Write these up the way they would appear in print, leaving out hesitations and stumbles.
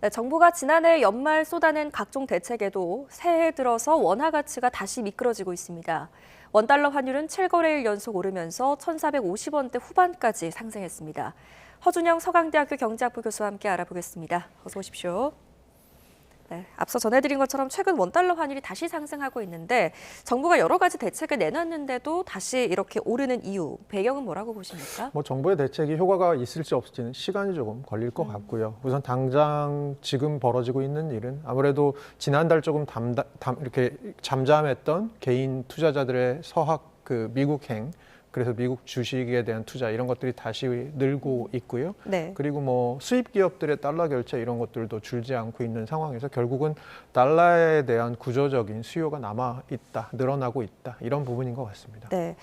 네, 정부가 지난해 연말 쏟아낸 각종 대책에도 새해 들어서 원화 가치가 다시 미끄러지고 있습니다. 원달러 환율은 7거래일 연속 오르면서 1,450원대 후반까지 상승했습니다. 허준영 서강대학교 경제학부 교수와 함께 알아보겠습니다. 어서 오십시오. 네, 앞서 전해드린 것처럼 최근 원달러 환율이 다시 상승하고 있는데 정부가 여러 가지 대책을 내놨는데도 다시 이렇게 오르는 이유, 배경은 뭐라고 보십니까? 정부의 대책이 효과가 있을지 없을지는 시간이 조금 걸릴 것 같고요. 우선 당장 지금 벌어지고 있는 일은 아무래도 지난달 조금 이렇게 잠잠했던 개인 투자자들의 서학 미국행, 그래서 미국 주식에 대한 투자 이런 것들이 다시 늘고 있고요. 네. 그리고 수입 기업들의 달러 결제 이런 것들도 줄지 않고 있는 상황에서 결국은 달러에 대한 구조적인 수요가 남아 있다, 늘어나고 있다 이런 부분인 것 같습니다. 네.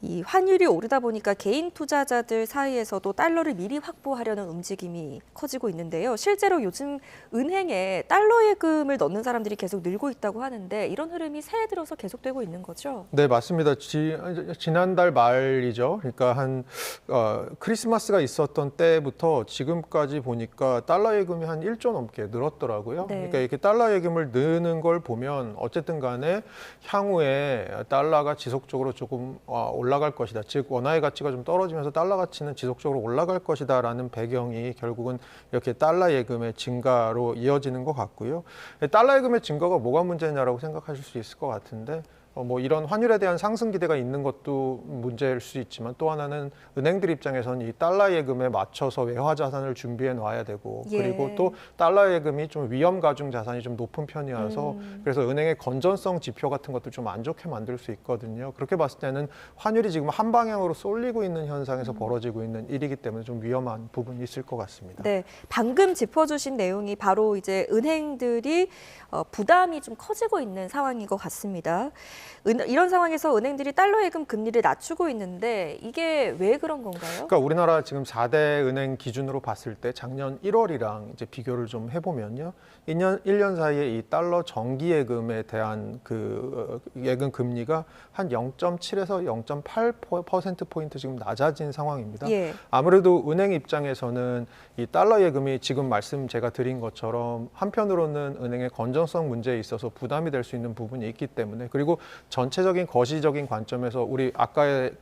이 환율이 오르다 보니까 개인 투자자들 사이에서도 달러를 미리 확보하려는 움직임이 커지고 있는데요. 실제로 요즘 은행에 달러 예금을 넣는 사람들이 계속 늘고 있다고 하는데 이런 흐름이 새해 들어서 계속되고 있는 거죠? 네, 맞습니다. 지난달 말이죠. 그러니까 크리스마스가 있었던 때부터 지금까지 보니까 달러 예금이 한 1조 넘게 늘었더라고요. 네. 그러니까 이렇게 달러 예금을 넣는 걸 보면 어쨌든 간에 향후에 달러가 지속적으로 조금 올라갈 것이다. 즉 원화의 가치가 좀 떨어지면서 달러 가치는 지속적으로 올라갈 것이다라는 배경이 결국은 이렇게 달러 예금의 증가로 이어지는 것 같고요. 달러 예금의 증가가 뭐가 문제냐라고 생각하실 수 있을 것 같은데 이런 환율에 대한 상승 기대가 있는 것도 문제일 수 있지만 또 하나는 은행들 입장에서는 이 달러 예금에 맞춰서 외화 자산을 준비해 놔야 되고 그리고 또 달러 예금이 좀 위험 가중 자산이 좀 높은 편이어서 그래서 은행의 건전성 지표 같은 것도 좀 안 좋게 만들 수 있거든요. 그렇게 봤을 때는 환율이 지금 한 방향으로 쏠리고 있는 현상에서 벌어지고 있는 일이기 때문에 좀 위험한 부분이 있을 것 같습니다. 네, 방금 짚어주신 내용이 바로 이제 은행들이 부담이 좀 커지고 있는 상황인 것 같습니다. 이런 상황에서 은행들이 달러 예금 금리를 낮추고 있는데 이게 왜 그런 건가요? 그러니까 우리나라 지금 4대 은행 기준으로 봤을 때 작년 1월이랑 이제 비교를 좀 해보면요. 1년 사이에 이 달러 정기 예금에 대한 예금 금리가 한 0.7에서 0.8%포인트 지금 낮아진 상황입니다. 예. 아무래도 은행 입장에서는 이 달러 예금이 지금 제가 드린 것처럼 한편으로는 은행의 건전성 문제에 있어서 부담이 될 수 있는 부분이 있기 때문에 그리고 전체적인 거시적인 관점에서 우리 아까의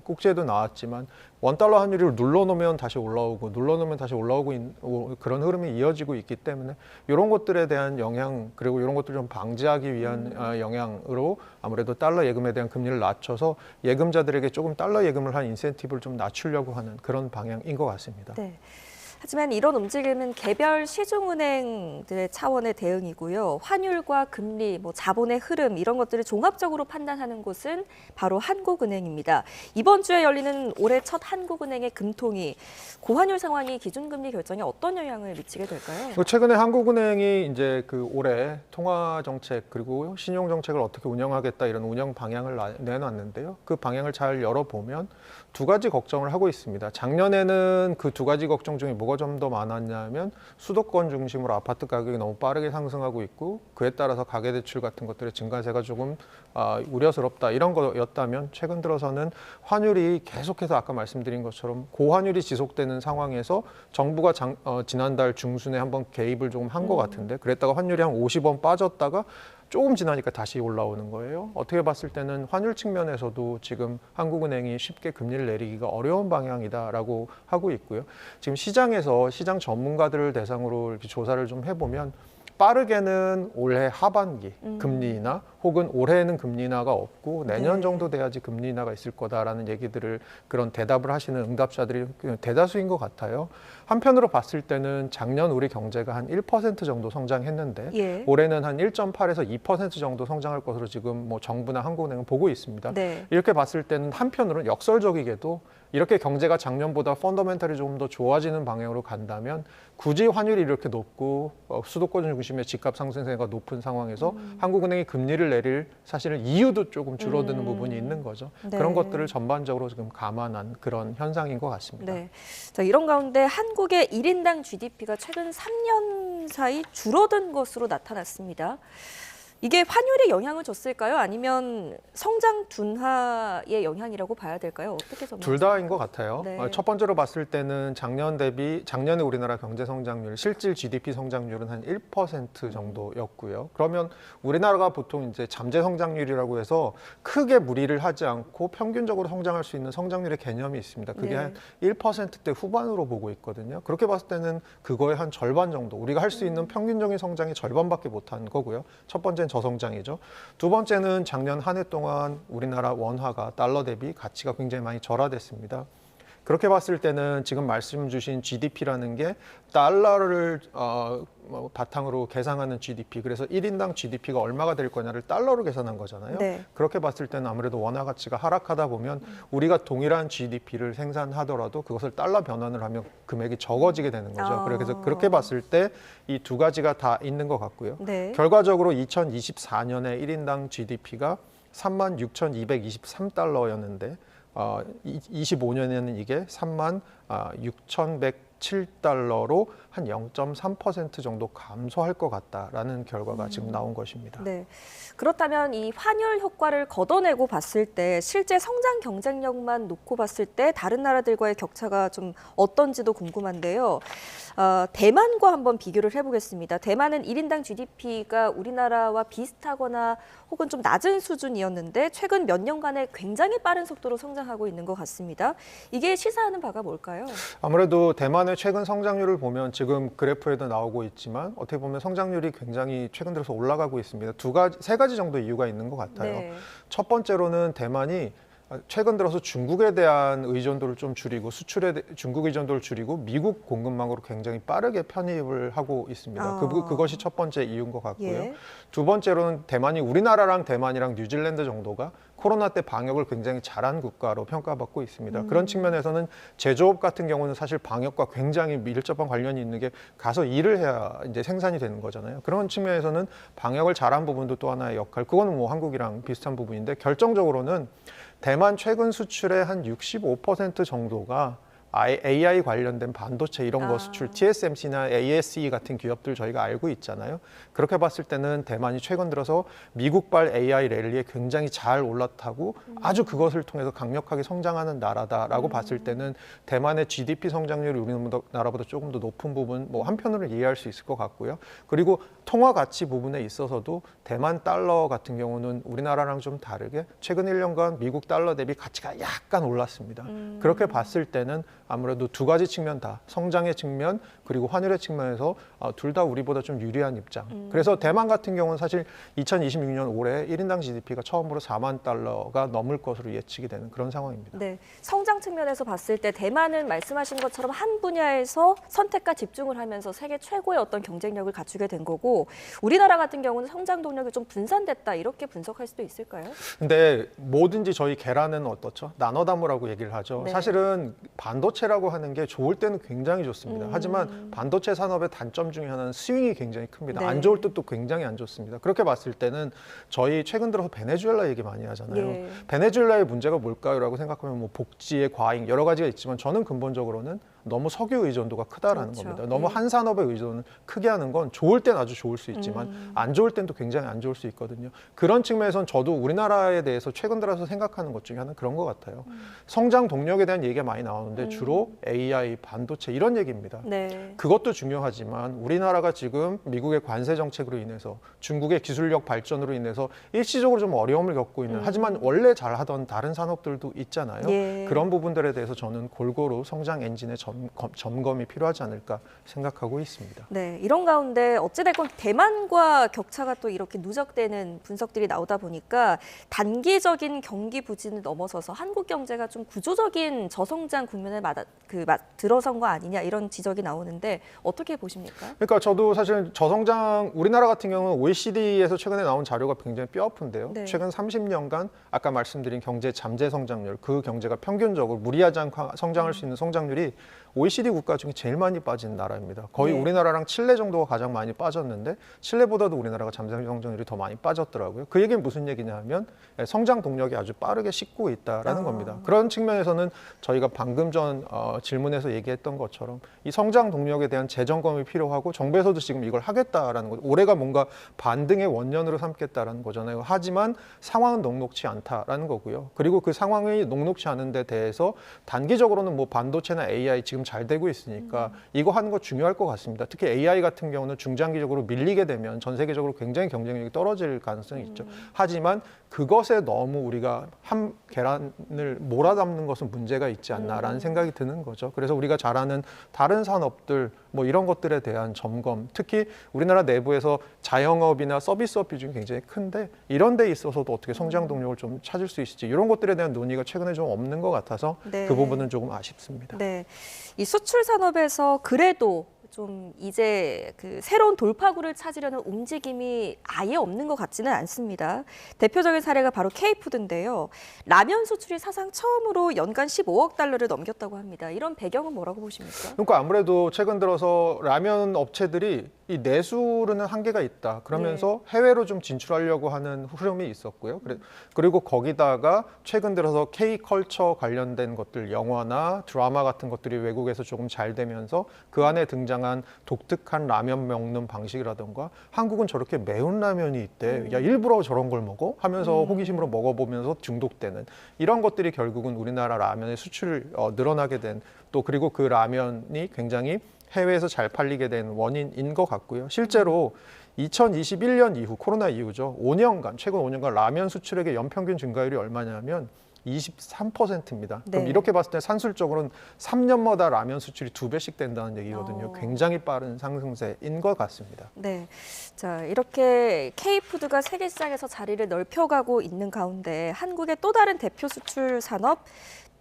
꼭지에도 나왔지만 원달러 환율을 눌러놓으면 다시 올라오고 눌러놓으면 다시 올라오고 그런 흐름이 이어지고 있기 때문에 이런 것들에 대한 영향 그리고 이런 것들을 좀 방지하기 위한 영향으로 아무래도 달러 예금에 대한 금리를 낮춰서 예금자들에게 조금 달러 예금을 한 인센티브를 좀 낮추려고 하는 그런 방향인 것 같습니다. 네. 하지만 이런 움직임은 개별 시중은행들의 차원의 대응이고요. 환율과 금리, 자본의 흐름 이런 것들을 종합적으로 판단하는 곳은 바로 한국은행입니다. 이번 주에 열리는 올해 첫 한국은행의 금통위, 고환율 상황이 기준금리 결정에 어떤 영향을 미치게 될까요? 최근에 한국은행이 이제 올해 통화 정책 그리고 신용 정책을 어떻게 운영하겠다 이런 운영 방향을 내놨는데요. 그 방향을 잘 열어보면 두 가지 걱정을 하고 있습니다. 작년에는 그 두 가지 걱정 중에 뭐가 좀 더 많았냐면 수도권 중심으로 아파트 가격이 너무 빠르게 상승하고 있고 그에 따라서 가계대출 같은 것들의 증가세가 조금 우려스럽다 이런 거였다면 최근 들어서는 환율이 계속해서 아까 말씀드린 것처럼 고환율이 지속되는 상황에서 정부가 지난달 중순에 한번 개입을 조금 한 것 같은데 그랬다가 환율이 한 50원 빠졌다가 조금 지나니까 다시 올라오는 거예요. 어떻게 봤을 때는 환율 측면에서도 지금 한국은행이 쉽게 금리를 내리기가 어려운 방향이다라고 하고 있고요. 지금 시장에서 시장 전문가들을 대상으로 이렇게 조사를 좀 해보면 빠르게는 올해 하반기 금리 인하 혹은 올해에는 금리 인하가 없고 내년 정도 돼야지 금리 인하가 있을 거다라는 얘기들을 그런 대답을 하시는 응답자들이 대다수인 것 같아요. 한편으로 봤을 때는 작년 우리 경제가 한 1% 정도 성장했는데 올해는 한 1.8에서 2% 정도 성장할 것으로 지금 정부나 한국은행은 보고 있습니다. 네. 이렇게 봤을 때는 한편으로는 역설적이게도 이렇게 경제가 작년보다 펀더멘탈이 좀 더 좋아지는 방향으로 간다면 굳이 환율이 이렇게 높고 수도권 중심의 집값 상승세가 높은 상황에서 한국은행이 금리를 내릴 사실은 이유도 조금 줄어드는 부분이 있는 거죠. 네. 그런 것들을 전반적으로 지금 감안한 그런 현상인 것 같습니다. 네. 자, 이런 가운데 한국의 1인당 GDP가 최근 3년 사이 줄어든 것으로 나타났습니다. 이게 환율에 영향을 줬을까요? 아니면 성장 둔화의 영향이라고 봐야 될까요? 어떻게 둘 전망하세요? 다인 것 같아요. 네. 첫 번째로 봤을 때는 작년에 우리나라 경제 성장률, 실질 GDP 성장률은 한 1% 정도였고요. 그러면 우리나라가 보통 이제 잠재 성장률이라고 해서 크게 무리를 하지 않고 평균적으로 성장할 수 있는 성장률의 개념이 있습니다. 그게 네. 한 1%대 후반으로 보고 있거든요. 그렇게 봤을 때는 그거의 한 절반 정도, 우리가 할 수 있는 평균적인 성장의 절반밖에 못한 거고요. 첫 번째는 저성장이죠. 두 번째는 작년 한 해 동안 우리나라 원화가 달러 대비 가치가 굉장히 많이 절하됐습니다. 그렇게 봤을 때는 지금 말씀 주신 GDP라는 게 달러를 바탕으로 계산하는 GDP, 그래서 1인당 GDP가 얼마가 될 거냐를 달러로 계산한 거잖아요. 네. 그렇게 봤을 때는 아무래도 원화 가치가 하락하다 보면 우리가 동일한 GDP를 생산하더라도 그것을 달러 변환을 하면 금액이 적어지게 되는 거죠. 그래서 그렇게 봤을 때 이 두 가지가 다 있는 것 같고요. 네. 결과적으로 2024년에 1인당 GDP가 36,223달러였는데 25년에는 이게 36,107달러로 한 0.3% 정도 감소할 것 같다라는 결과가 지금 나온 것입니다. 네. 그렇다면 이 환율 효과를 걷어내고 봤을 때 실제 성장 경쟁력만 놓고 봤을 때 다른 나라들과의 격차가 좀 어떤지도 궁금한데요. 대만과 한번 비교를 해보겠습니다. 대만은 1인당 GDP가 우리나라와 비슷하거나 혹은 좀 낮은 수준이었는데 최근 몇 년간에 굉장히 빠른 속도로 성장하고 있는 것 같습니다. 이게 시사하는 바가 뭘까요? 아무래도 대만의 최근 성장률을 보면 지금 그래프에도 나오고 있지만 어떻게 보면 성장률이 굉장히 최근 들어서 올라가고 있습니다. 세 가지 정도 이유가 있는 것 같아요. 네. 첫 번째로는 대만이 최근 들어서 중국에 대한 의존도를 좀 줄이고 중국 의존도를 줄이고 미국 공급망으로 굉장히 빠르게 편입을 하고 있습니다. 그것이 첫 번째 이유인 것 같고요. 예. 두 번째로는 우리나라랑 대만이랑 뉴질랜드 정도가 코로나 때 방역을 굉장히 잘한 국가로 평가받고 있습니다. 그런 측면에서는 제조업 같은 경우는 사실 방역과 굉장히 밀접한 관련이 있는 게 가서 일을 해야 이제 생산이 되는 거잖아요. 그런 측면에서는 방역을 잘한 부분도 또 하나의 역할, 그거는 뭐 한국이랑 비슷한 부분인데 결정적으로는 대만 최근 수출의 한 65% 정도가 AI 관련된 반도체 이런 거 수출, TSMC나 ASE 같은 기업들 저희가 알고 있잖아요. 그렇게 봤을 때는 대만이 최근 들어서 미국발 AI 랠리에 굉장히 잘 올라타고 아주 그것을 통해서 강력하게 성장하는 나라다라고 봤을 때는 대만의 GDP 성장률이 우리나라보다 조금 더 높은 부분, 뭐 한편으로 이해할 수 있을 것 같고요. 그리고 통화 가치 부분에 있어서도 대만 달러 같은 경우는 우리나라랑 좀 다르게 최근 1년간 미국 달러 대비 가치가 약간 올랐습니다. 그렇게 봤을 때는 아무래도 두 가지 측면 다, 성장의 측면 그리고 환율의 측면에서 둘 다 우리보다 좀 유리한 입장. 그래서 대만 같은 경우는 사실 2026년 올해 1인당 GDP가 처음으로 4만 달러가 넘을 것으로 예측이 되는 그런 상황입니다. 네, 성장 측면에서 봤을 때 대만은 말씀하신 것처럼 한 분야에서 선택과 집중을 하면서 세계 최고의 어떤 경쟁력을 갖추게 된 거고, 우리나라 같은 경우는 성장 동력이 좀 분산됐다 이렇게 분석할 수도 있을까요? 근데 뭐든지 저희 계란은 어떻죠? 나눠 담으라고 얘기를 하죠. 네. 사실은 반도체라고 하는 게 좋을 때는 굉장히 좋습니다. 하지만 반도체 산업의 단점 중에 하나는 스윙이 굉장히 큽니다. 네. 안 좋을 때도 굉장히 안 좋습니다. 그렇게 봤을 때는 저희 최근 들어서 베네수엘라 얘기 많이 하잖아요. 예. 베네수엘라의 문제가 뭘까요라고 생각하면 뭐 복지의 과잉 여러 가지가 있지만 저는 근본적으로는 너무 석유 의존도가 크다라는 그렇죠. 겁니다. 너무 예. 한 산업의 의존을 크게 하는 건 좋을 땐 아주 좋을 수 있지만 안 좋을 땐 또 굉장히 안 좋을 수 있거든요. 그런 측면에서는 저도 우리나라에 대해서 최근 들어서 생각하는 것 중에 하나는 그런 것 같아요. 성장 동력에 대한 얘기가 많이 나오는데 주로 AI, 반도체 이런 얘기입니다. 네. 그것도 중요하지만 우리나라가 지금 미국의 관세 정책으로 인해서 중국의 기술력 발전으로 인해서 일시적으로 좀 어려움을 겪고 있는 하지만 원래 잘하던 다른 산업들도 있잖아요. 예. 그런 부분들에 대해서 저는 골고루 성장 엔진의 점검이 필요하지 않을까 생각하고 있습니다. 네, 이런 가운데 어찌됐건 대만과 격차가 또 이렇게 누적되는 분석들이 나오다 보니까 단기적인 경기 부진을 넘어서서 한국 경제가 좀 구조적인 저성장 국면에 들어선 거 아니냐 이런 지적이 나오는데 어떻게 보십니까? 그러니까 저도 사실 저성장 우리나라 같은 경우는 OECD에서 최근에 나온 자료가 굉장히 뼈아픈데요. 네. 최근 30년간 아까 말씀드린 경제 잠재 성장률, 그 경제가 평균적으로 무리하지 않고 성장할 수 있는 성장률이 OECD 국가 중에 제일 많이 빠진 나라입니다. 거의 네. 우리나라랑 칠레 정도가 가장 많이 빠졌는데 칠레보다도 우리나라가 잠재 성장률이 더 많이 빠졌더라고요. 그 얘기는 무슨 얘기냐 하면 성장 동력이 아주 빠르게 식고 있다라는 겁니다. 그런 측면에서는 저희가 방금 전 질문에서 얘기했던 것처럼 이 성장 동력에 대한 재점검이 필요하고 정부에서도 지금 이걸 하겠다라는 거죠. 올해가 뭔가 반등의 원년으로 삼겠다라는 거잖아요. 하지만 상황은 녹록치 않다라는 거고요. 그리고 그 상황이 녹록치 않은 데 대해서 단기적으로는 뭐 반도체나 AI 지금 잘 되고 있으니까 이거 하는 거 중요할 것 같습니다. 특히 AI 같은 경우는 중장기적으로 밀리게 되면 전 세계적으로 굉장히 경쟁력이 떨어질 가능성이 있죠. 하지만 그것에 너무 우리가 한 계란을 몰아담는 것은 문제가 있지 않나라는 생각이 드는 거죠. 그래서 우리가 잘 아는 다른 산업들 뭐 이런 것들에 대한 점검, 특히 우리나라 내부에서 자영업이나 서비스업 비중이 굉장히 큰데 이런 데 있어서도 어떻게 성장 동력을 좀 찾을 수 있을지 이런 것들에 대한 논의가 최근에 좀 없는 것 같아서 네. 그 부분은 조금 아쉽습니다. 네, 이 수출 산업에서 그래도 좀 이제 그 새로운 돌파구를 찾으려는 움직임이 아예 없는 것 같지는 않습니다. 대표적인 사례가 바로 K푸드인데요. 라면 수출이 사상 처음으로 연간 15억 달러를 넘겼다고 합니다. 이런 배경은 뭐라고 보십니까? 그러니까 아무래도 최근 들어서 라면 업체들이 이 내수로는 한계가 있다. 그러면서 해외로 좀 진출하려고 하는 흐름이 있었고요. 그리고 거기다가 최근 들어서 K컬처 관련된 것들, 영화나 드라마 같은 것들이 외국에서 조금 잘 되면서 그 안에 등장한 독특한 라면 먹는 방식이라던가 한국은 저렇게 매운 라면이 있대. 야, 일부러 저런 걸 먹어? 하면서 호기심으로 먹어보면서 중독되는 이런 것들이 결국은 우리나라 라면의 수출을 늘어나게 된 또 그리고 그 라면이 굉장히 해외에서 잘 팔리게 된 원인인 것 같고요. 실제로 2021년 이후 코로나 이후죠. 5년간 최근 5년간 라면 수출액의 연평균 증가율이 얼마냐면 23%입니다. 네. 그럼 이렇게 봤을 때 산술적으로는 3년마다 라면 수출이 2배씩 된다는 얘기거든요. 굉장히 빠른 상승세인 것 같습니다. 네, 자 이렇게 K푸드가 세계 시장에서 자리를 넓혀가고 있는 가운데 한국의 또 다른 대표 수출 산업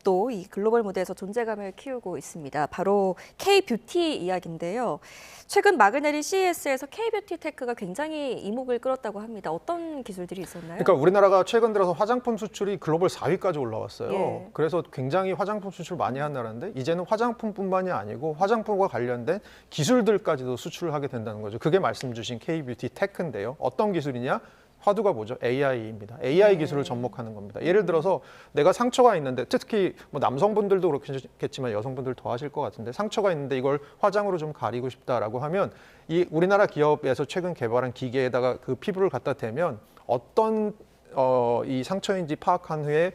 또 이 글로벌 무대에서 존재감을 키우고 있습니다. 바로 K뷰티 이야기인데요. 최근 막을 내린 CES에서 K뷰티 테크가 굉장히 이목을 끌었다고 합니다. 어떤 기술들이 있었나요? 그러니까 우리나라가 최근 들어서 화장품 수출이 글로벌 4위까지 올라왔어요. 예. 그래서 굉장히 화장품 수출 많이 한 나라인데 이제는 화장품뿐만이 아니고 화장품과 관련된 기술들까지도 수출을 하게 된다는 거죠. 그게 말씀 주신 K뷰티 테크인데요. 어떤 기술이냐? 화두가 뭐죠? AI입니다. AI 기술을 접목하는 겁니다. 예를 들어서 내가 상처가 있는데 특히 뭐 남성분들도 그렇겠지만 여성분들 더 하실 것 같은데 상처가 있는데 이걸 화장으로 좀 가리고 싶다라고 하면 이 우리나라 기업에서 최근 개발한 기계에다가 그 피부를 갖다 대면 어떤 이 상처인지 파악한 후에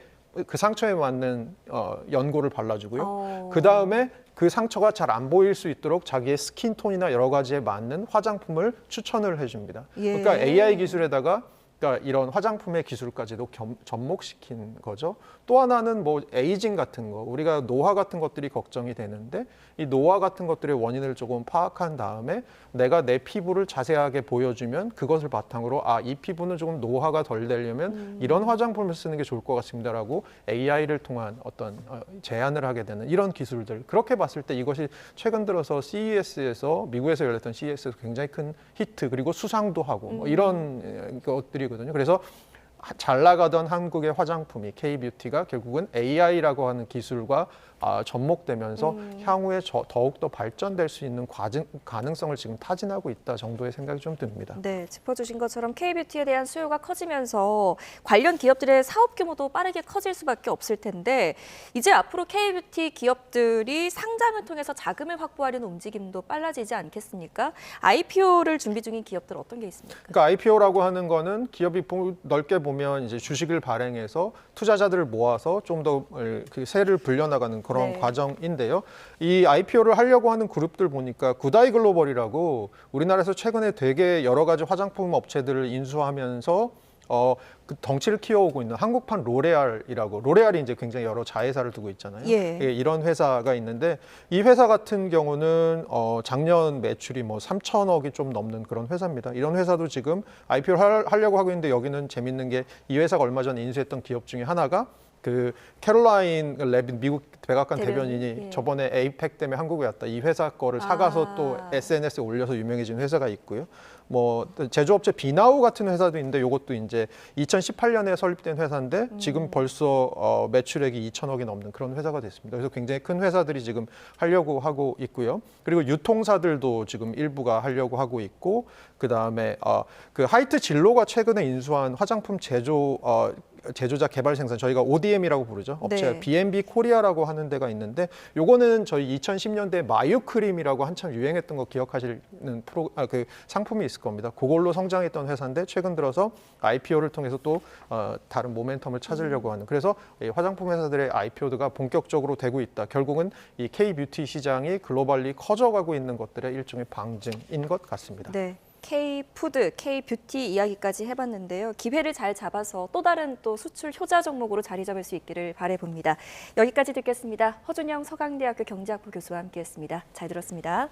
그 상처에 맞는 연고를 발라주고요. 그 다음에 그 상처가 잘 안 보일 수 있도록 자기의 스킨톤이나 여러 가지에 맞는 화장품을 추천을 해줍니다. 예. 그러니까 AI 기술에다가 그러니까 이런 화장품의 기술까지도 접목시킨 거죠. 또 하나는 뭐 에이징 같은 거, 우리가 노화 같은 것들이 걱정이 되는데 이 노화 같은 것들의 원인을 조금 파악한 다음에 내가 내 피부를 자세하게 보여주면 그것을 바탕으로 이 피부는 조금 노화가 덜 되려면 이런 화장품을 쓰는 게 좋을 것 같습니다라고 AI를 통한 어떤 제안을 하게 되는 이런 기술들. 그렇게 봤을 때 이것이 최근 들어서 CES에서 미국에서 열렸던 CES에서 굉장히 큰 히트 그리고 수상도 하고 뭐 이런 것들이거든요. 그래서 잘 나가던 한국의 화장품이 K뷰티가 결국은 AI라고 하는 기술과 접목되면서 향후에 더욱더 발전될 수 있는 가능성을 지금 타진하고 있다 정도의 생각이 좀 듭니다. 네, 짚어주신 것처럼 K뷰티에 대한 수요가 커지면서 관련 기업들의 사업 규모도 빠르게 커질 수밖에 없을 텐데 이제 앞으로 K뷰티 기업들이 상장을 통해서 자금을 확보하려는 움직임도 빨라지지 않겠습니까? IPO를 준비 중인 기업들 어떤 게 있습니까? 그러니까 IPO라고 하는 거는 기업이 넓게 보면 이제 주식을 발행해서 투자자들을 모아서 좀 더 그 세를 불려나가는 그런 네. 과정인데요. 이 IPO를 하려고 하는 그룹들 보니까 굿아이 글로벌이라고 우리나라에서 최근에 되게 여러 가지 화장품 업체들을 인수하면서 그 덩치를 키워오고 있는 한국판 로레알이라고 로레알이 이제 굉장히 여러 자회사를 두고 있잖아요. 예. 이런 회사가 있는데 이 회사 같은 경우는 작년 매출이 뭐 3천억이 좀 넘는 그런 회사입니다. 이런 회사도 지금 IPO를 하려고 하고 있는데 여기는 재밌는 게 이 회사가 얼마 전에 인수했던 기업 중에 하나가 그 캐롤라인 레빈 미국 백악관 대변인, 대변인이 예. 저번에 에이펙 때문에 한국에 왔다. 이 회사 거를 사가서 또 SNS에 올려서 유명해진 회사가 있고요. 뭐 제조업체 비나우 같은 회사도 있는데 이것도 이제 2018년에 설립된 회사인데 지금 벌써 매출액이 2천억이 넘는 그런 회사가 됐습니다. 그래서 굉장히 큰 회사들이 지금 하려고 하고 있고요. 그리고 유통사들도 지금 일부가 하려고 하고 있고 그다음에 그 하이트 진로가 최근에 인수한 화장품 제조자 개발 생산 저희가 ODM이라고 부르죠. 업체 네. B&B 코리아라고 하는 데가 있는데 요거는 저희 2010년대 마유 크림이라고 한참 유행했던 거 기억하시는 그 상품이 있을 겁니다. 그걸로 성장했던 회사인데 최근 들어서 IPO를 통해서 또 다른 모멘텀을 찾으려고 하는 그래서 이 화장품 회사들의 IPO가 본격적으로 되고 있다. 결국은 이 K-뷰티 시장이 글로벌리 커져가고 있는 것들의 일종의 방증인 것 같습니다. 네. K-푸드, K-뷰티 이야기까지 해봤는데요. 기회를 잘 잡아서 또 다른 또 수출 효자 종목으로 자리 잡을 수 있기를 바라봅니다. 여기까지 듣겠습니다. 허준영 서강대학교 경제학부 교수와 함께했습니다. 잘 들었습니다.